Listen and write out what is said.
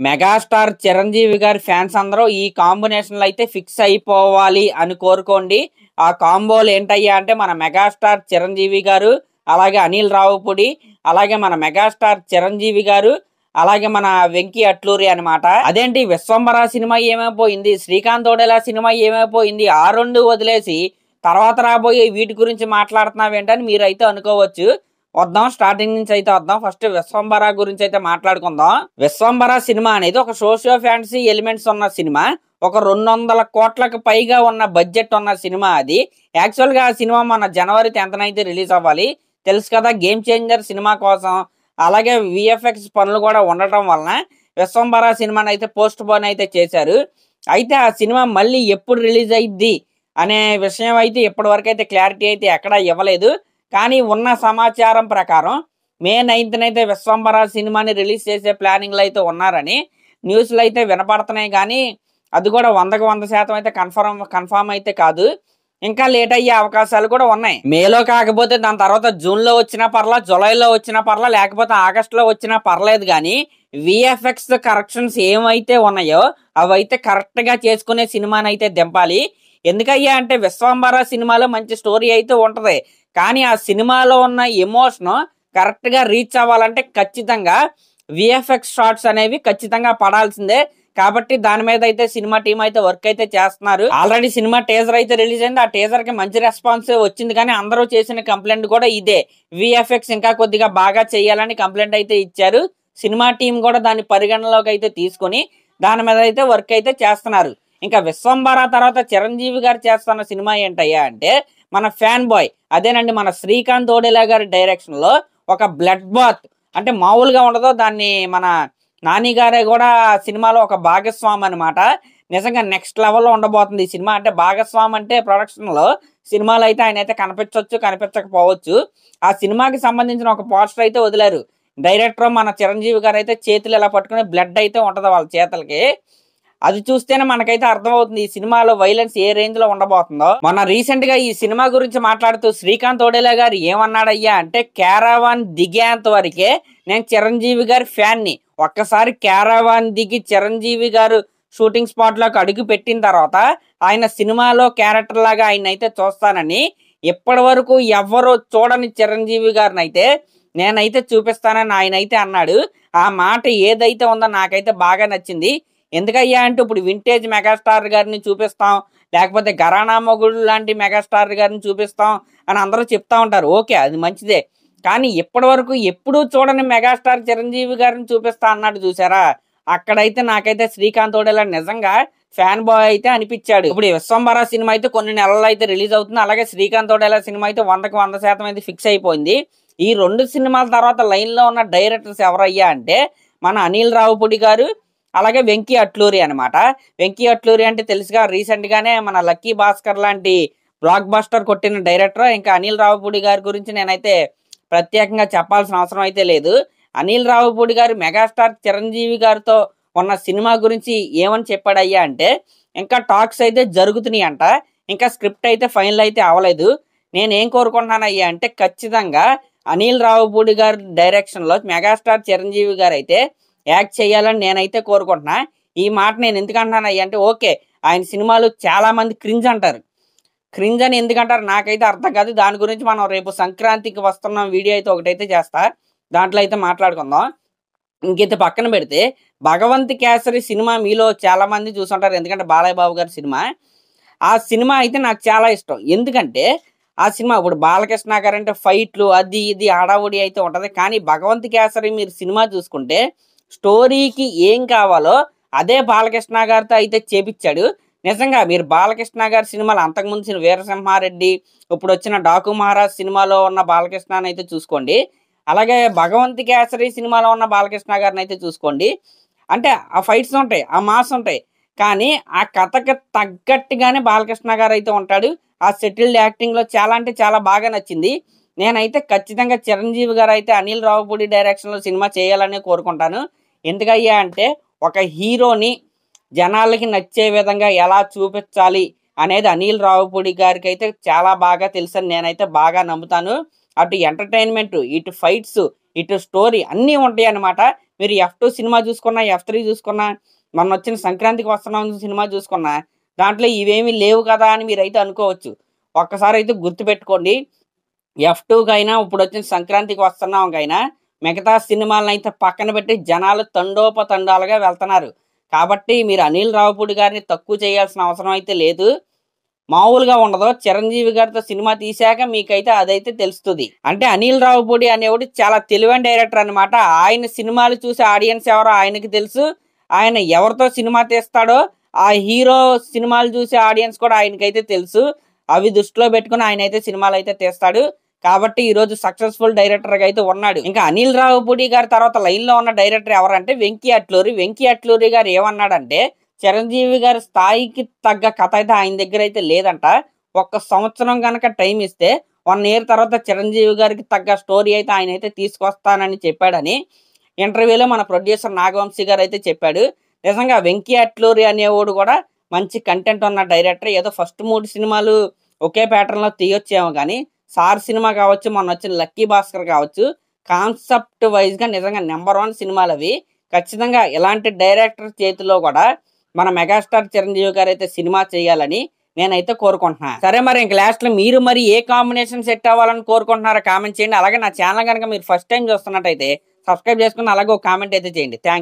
Megastar Chiranjeevi గారి fans అందరూ ఈ కాంబినేషన్లో అయితే ఫిక్స్ అయిపోవాలి అని కోరుకోండి. ఆ కాంబోలు ఏంటయ్యా అంటే మన మెగాస్టార్ చిరంజీవి గారు, అలాగే అనిల్ రావుపూడి, అలాగే మన మెగాస్టార్ చిరంజీవి గారు, అలాగే మన వెంకీ అట్లూరి అనమాట. అదేంటి విశ్వంబర సినిమా ఏమైపోయింది, శ్రీకాంత్ ఓడేలా సినిమా ఏమైపోయింది, ఆ రెండు వదిలేసి తర్వాత రాబోయే వీటి గురించి మాట్లాడుతున్నావేంటని మీరు అయితే అనుకోవచ్చు. వద్దాం, స్టార్టింగ్ నుంచి అయితే వద్దాం. ఫస్ట్ విశ్వంబర గురించి అయితే మాట్లాడుకుందాం. విశ్వంబర సినిమా అనేది ఒక సోషియో ఫ్యాంటసీ ఎలిమెంట్స్ ఉన్న సినిమా. ఒక 200 కోట్లకు పైగా ఉన్న బడ్జెట్ ఉన్న సినిమా అది. యాక్చువల్ గా ఆ సినిమా మన జనవరి 10th అయితే రిలీజ్ అవ్వాలి. తెలుసు కదా, గేమ్ చేంజర్ సినిమా కోసం అలాగే విఎఫ్ఎక్స్ పనులు కూడా ఉండటం వలన విశ్వంబర సినిమాని అయితే పోస్ట్ పోన్ అయితే చేశారు. అయితే ఆ సినిమా మళ్ళీ ఎప్పుడు రిలీజ్ అయ్యిద్ది అనే విషయం అయితే ఇప్పటి వరకు అయితే క్లారిటీ అయితే ఎక్కడా ఇవ్వలేదు. కానీ ఉన్న సమాచారం ప్రకారం May 9th అయితే విశ్వంబర సినిమాని రిలీజ్ చేసే ప్లానింగ్లో అయితే ఉన్నారని న్యూస్లు అయితే వినపడుతున్నాయి. కానీ అది కూడా 100% అయితే కన్ఫర్మ్ అయితే కాదు. ఇంకా లేట్ అయ్యే అవకాశాలు కూడా ఉన్నాయి. మేలో కాకపోతే దాని తర్వాత జూన్లో వచ్చినా పర్లా, జూలైలో వచ్చినా పర్లా, లేకపోతే ఆగస్టులో వచ్చినా పర్లేదు. కానీ విఎఫ్ఎక్స్ కరెక్షన్స్ ఏమైతే ఉన్నాయో అవైతే కరెక్ట్గా చేసుకునే సినిమాని అయితే దింపాలి. ఎందుకయ్యా అంటే విశ్వంబర సినిమాలో మంచి స్టోరీ అయితే ఉంటుంది. కానీ ఆ సినిమాలో ఉన్న ఎమోషన్ కరెక్ట్గా రీచ్ అవ్వాలంటే ఖచ్చితంగా విఎఫ్ఎక్స్ షాట్స్ అనేవి ఖచ్చితంగా పడాల్సిందే. కాబట్టి దాని మీద అయితే సినిమా టీం అయితే వర్క్ అయితే చేస్తున్నారు. ఆల్రెడీ సినిమా టీజర్ అయితే రిలీజ్ అయింది. ఆ టీజర్ కి మంచి రెస్పాన్స్ వచ్చింది. కానీ అందరూ చేసిన కంప్లైంట్ కూడా ఇదే, విఎఫ్ఎక్స్ ఇంకా కొద్దిగా బాగా చేయాలని కంప్లైంట్ అయితే ఇచ్చారు. సినిమా టీం కూడా దాన్ని పరిగణలోకి అయితే తీసుకొని దాని మీద అయితే వర్క్ అయితే చేస్తున్నారు. ఇంకా విశ్వంబర తర్వాత చిరంజీవి గారు చేస్తున్న సినిమా ఏంటయ్యా అంటే మన ఫ్యాన్ బాయ్, అదేనండి మన శ్రీకాంత్ ఓడేలా గారి డైరెక్షన్ లో ఒక బ్లడ్ బాత్, అంటే మామూలుగా ఉండదు. దాన్ని మన నాని గారే కూడా సినిమాలో ఒక భాగస్వామి అనమాట. నిజంగా నెక్స్ట్ లెవెల్లో ఉండబోతుంది ఈ సినిమా. అంటే భాగస్వామి అంటే ప్రొడక్షన్ లో సినిమాలో అయితే ఆయన అయితే కనిపించవచ్చు, కనిపించకపోవచ్చు. ఆ సినిమాకి సంబంధించిన ఒక పోస్టర్ అయితే వదిలారు డైరెక్టర్. మన చిరంజీవి గారు అయితే చేతులు ఇలా పట్టుకుని బ్లడ్ అయితే ఉంటది వాళ్ళ చేతులకి. అది చూస్తేనే మనకైతే అర్థమవుతుంది ఈ సినిమాలో వైలెన్స్ ఏ రేంజ్ లో ఉండబోతుందో. మొన్న రీసెంట్ గా ఈ సినిమా గురించి మాట్లాడుతూ శ్రీకాంత్ ఓడేలా గారు ఏమన్నాడయ్యా అంటే క్యారావాన్ దిగేంత వరకే నేను చిరంజీవి గారి ఫ్యాన్ ని. ఒక్కసారి క్యారావాన్ దిగి చిరంజీవి గారు షూటింగ్ స్పాట్ లోకి అడుగు పెట్టిన తర్వాత ఆయన సినిమాలో క్యారెక్టర్ లాగా ఆయన అయితే చూస్తానని, ఇప్పటి వరకు ఎవరు చూడని చిరంజీవి గారిని అయితే నేనైతే చూపిస్తానని ఆయన అయితే అన్నాడు. ఆ మాట ఏదైతే ఉందో నాకైతే బాగా నచ్చింది. ఎందుకయ్యా అంటే ఇప్పుడు వింటేజ్ మెగాస్టార్ గారిని చూపిస్తాం, లేకపోతే ఘరానా మొగుడు లాంటి మెగాస్టార్ గారిని చూపిస్తాం అని అందరూ చెప్తా ఉంటారు. ఓకే, అది మంచిదే. కానీ ఇప్పటి వరకు ఎప్పుడూ చూడని మెగాస్టార్ చిరంజీవి గారిని చూపిస్తా అన్నాడు చూసారా, అక్కడైతే నాకైతే శ్రీకాంత్ ఓడేలా నిజంగా ఫ్యాన్ బాయ్ అయితే అనిపించాడు. ఇప్పుడు విశ్వంబర సినిమా అయితే కొన్ని నెలలు అయితే రిలీజ్ అవుతుంది. అలాగే శ్రీకాంత్ ఓడేలా సినిమా అయితే 100% అయితే ఫిక్స్ అయిపోయింది. ఈ 2 సినిమాల తర్వాత లైన్ లో ఉన్న డైరెక్టర్స్ ఎవరయ్యా అంటే మన అనిల్ రావుపూడి గారు, అలాగే వెంకీ అట్లూరి అనమాట. వెంకీ అట్లూరి అంటే తెలుసుగా, రీసెంట్ గానే మన లక్కీ భాస్కర్ లాంటి బ్లాక్ బస్టర్ కొట్టిన డైరెక్టర్. ఇంకా అనిల్ రావుపూడి గారి గురించి నేనైతే ప్రత్యేకంగా చెప్పాల్సిన అవసరం అయితే లేదు. అనిల్ రావుపూడి గారు మెగాస్టార్ చిరంజీవి గారితో ఉన్న సినిమా గురించి ఏమని చెప్పాడయ్యా అంటే ఇంకా టాక్స్ అయితే జరుగుతున్నాయి అంట, ఇంకా స్క్రిప్ట్ అయితే ఫైనల్ అయితే అవ్వలేదు. నేనేం కోరుకుంటున్నానయ్యా అంటే ఖచ్చితంగా అనిల్ రావుపూడి గారి డైరెక్షన్ లో మెగాస్టార్ చిరంజీవి గారు అయితే యాక్ట్ చేయాలని నేనైతే కోరుకుంటున్నా. ఈ మాట నేను ఎందుకంటున్నానయ్యా అంటే ఓకే, ఆయన సినిమాలు చాలా మంది క్రింజ్ అంటారు. క్రింజ్ అని ఎందుకంటారు నాకైతే అర్థం కాదు. దాని గురించి మనం రేపు సంక్రాంతికి వస్తున్న వీడియో అయితే ఒకటైతే చేస్తా, దాంట్లో అయితే మాట్లాడుకుందాం. ఇంకైతే పక్కన పెడితే భగవంత్ కేసరి సినిమా మీలో చాలా మంది చూసుంటారు, ఎందుకంటే బాలయ్య బాబు గారి సినిమా. ఆ సినిమా అయితే నాకు చాలా ఇష్టం. ఎందుకంటే ఆ సినిమా ఇప్పుడు బాలకృష్ణ గారు అంటే ఫైట్లు అది ఇది హడావుడి అయితే ఉంటది. కానీ భగవంత్ కేసరి మీరు సినిమా చూసుకుంటే స్టోరీకి ఏం కావాలో అదే బాలకృష్ణ గారితో అయితే చేపించాడు. నిజంగా మీరు బాలకృష్ణ గారి సినిమాలు అంతకుముందు వీరసింహారెడ్డి, ఇప్పుడు వచ్చిన డాకు మహారాజ్ సినిమాలో ఉన్న బాలకృష్ణ అయితే చూసుకోండి, అలాగే భగవంత్ కేసరి సినిమాలో ఉన్న బాలకృష్ణ గారిని అయితే చూసుకోండి. అంటే ఆ ఫైట్స్ ఉంటాయి, ఆ మాస్ ఉంటాయి, కానీ ఆ కథకి తగ్గట్టుగానే బాలకృష్ణ గారు అయితే ఉంటాడు. ఆ సెటిల్డ్ యాక్టింగ్ లో చాలా అంటే చాలా బాగా నచ్చింది. నేనైతే ఖచ్చితంగా చిరంజీవి గారు అయితే అనిల్ రావుపూడి డైరెక్షన్ లో సినిమా చేయాలని కోరుకుంటాను. ఎందుకయ్యా అంటే ఒక హీరోని జనాలకి నచ్చే విధంగా ఎలా చూపించాలి అనేది అనిల్ రావుపూడి గారికి అయితే చాలా బాగా తెలుసని నేనైతే బాగా నమ్ముతాను. అటు ఎంటర్టైన్మెంట్, ఇటు ఫైట్స్, ఇటు స్టోరీ అన్నీ ఉంటాయి అన్నమాట. మీరు F2 సినిమా చూసుకున్నా, F3 చూసుకున్నా, మొన్న వచ్చిన సంక్రాంతికి వస్తున్నాం సినిమా చూసుకున్నా, దాంట్లో ఇవేమీ లేవు కదా అని మీరైతే అనుకోవచ్చు. ఒక్కసారి అయితే గుర్తుపెట్టుకోండి. F2కైనా ఇప్పుడొచ్చిన సంక్రాంతికి వస్తున్నాంకైనా మిగతా సినిమాలనైతే పక్కన పెట్టి జనాలు తండోపతండాలుగా వెళ్తున్నారు. కాబట్టి మీరు అనిల్ రావిపూడి గారిని తక్కువ చేయాల్సిన అవసరం అయితే లేదు. మామూలుగా ఉండదు. చిరంజీవి గారితో సినిమా తీశాక మీకైతే అదైతే తెలుస్తది. అంటే అనిల్ రావిపూడి అనేవాడు చాలా తెలివైన డైరెక్టర్ అన్నమాట. ఆయన సినిమాలు చూసే ఆడియన్స్ ఎవరో ఆయనకి తెలుసు. ఆయన ఎవరితో సినిమా తీస్తాడో ఆ హీరో సినిమాలు చూసే ఆడియన్స్ కూడా ఆయనకైతే తెలుసు. అవి దృష్టిలో పెట్టుకుని ఆయన అయితే సినిమాలు అయితే తీస్తాడు. కాబట్టి ఈ రోజు సక్సెస్ఫుల్ డైరెక్టర్ గా అయితే ఉన్నాడు. ఇంకా అనిల్ రావిపూడి గారి తర్వాత లైన్ లో ఉన్న డైరెక్టర్ ఎవరంటే వెంకీ అట్లూరి. వెంకీ అట్లూరి గారు ఏమన్నాడంటే చిరంజీవి గారి స్థాయికి తగ్గ కథ అయితే ఆయన దగ్గర అయితే లేదంట. 1 సంవత్సరం కనుక టైం ఇస్తే 1 ఇయర్ తర్వాత చిరంజీవి గారికి తగ్గ స్టోరీ అయితే ఆయన అయితే తీసుకొస్తానని చెప్పాడని ఇంటర్వ్యూలో మన ప్రొడ్యూసర్ నాగవంశీ గారు అయితే చెప్పాడు. నిజంగా వెంకీ అట్లూరి అనేవాడు కూడా మంచి కంటెంట్ ఉన్న డైరెక్టర్. ఏదో ఫస్ట్ 3 సినిమాలు ఒకే ప్యాటర్న్ లో తీయొచ్చేమో కానీ సార్ సినిమా కావచ్చు, మొన్న వచ్చిన లక్కీ భాస్కర్ కావచ్చు, కాన్సెప్ట్ వైజ్ గా నిజంగా నెంబర్ 1 సినిమాలు అవి. ఖచ్చితంగా ఇలాంటి డైరెక్టర్ చేతిలో కూడా మన మెగాస్టార్ చిరంజీవి గారు అయితే సినిమా చేయాలని నేనైతే కోరుకుంటున్నా. సరే మరి ఇంక లాస్ట్ లో మీరు మరి ఏ కాంబినేషన్ సెట్ అవ్వాలని కోరుకుంటున్నారో కామెంట్ చేయండి. అలాగే నా ఛానల్ కనుక మీరు ఫస్ట్ టైం చూస్తున్నట్టయితే సబ్స్క్రైబ్ చేసుకుని అలాగే ఒక కామెంట్ అయితే చేయండి. Thank you.